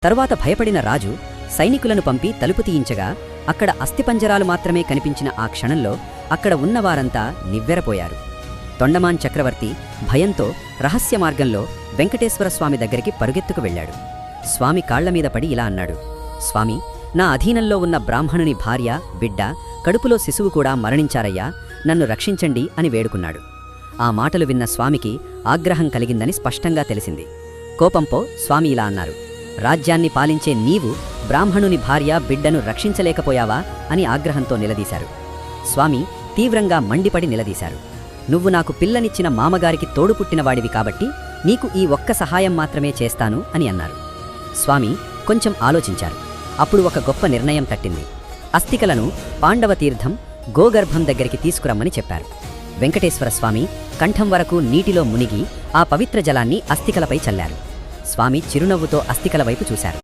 తరువాత భయపడిన రాజు సైనికులను పంపి తలుపు తీయించగా అక్కడ అస్థిపంజరాలు మాత్రమే కనిపించిన ఆ క్షణంలో అక్కడ ఉన్నవారంతా నివ్వెరపోయారు. తొండమాన్ చక్రవర్తి భయంతో రహస్య మార్గంలో వెంకటేశ్వరస్వామి దగ్గరికి పరుగెత్తుకు వెళ్ళాడు. స్వామి కాళ్లమీద పడి ఇలా అన్నాడు: స్వామి, నా అధీనంలో ఉన్న బ్రాహ్మణుని భార్య, బిడ్డ, కడుపులో శిశువు కూడా మరణించారయ్యా, నన్ను రక్షించండి అని వేడుకున్నాడు. ఆ మాటలు విన్న స్వామికి ఆగ్రహం కలిగిందని స్పష్టంగా తెలిసింది. కోపంతో స్వామి ఇలా అన్నారు: రాజ్యాన్ని పాలించే నీవు బ్రాహ్మణుని భార్య, బిడ్డను రక్షించలేకపోయావా అని ఆగ్రహంతో నిలదీశారు. స్వామి తీవ్రంగా మండిపడి నిలదీశారు: నువ్వు నాకు పిల్లనిచ్చిన మామగారికి తోడుపుట్టినవాడివి కాబట్టి నీకు ఈ ఒక్క సహాయం మాత్రమే చేస్తాను అని అన్నారు. స్వామి కొంచెం ఆలోచించారు. అప్పుడు ఒక గొప్ప నిర్ణయం తట్టింది. అస్థికలను పాండవ తీర్థం, గోగర్భం దగ్గరికి తీసుకురమ్మని చెప్పారు. వెంకటేశ్వరస్వామి కంఠం వరకు నీటిలో మునిగి ఆ పవిత్ర జలాన్ని అస్థికలపై చల్లారు. స్వామి చిరునవ్వుతో అస్థికల వైపు చూశారు.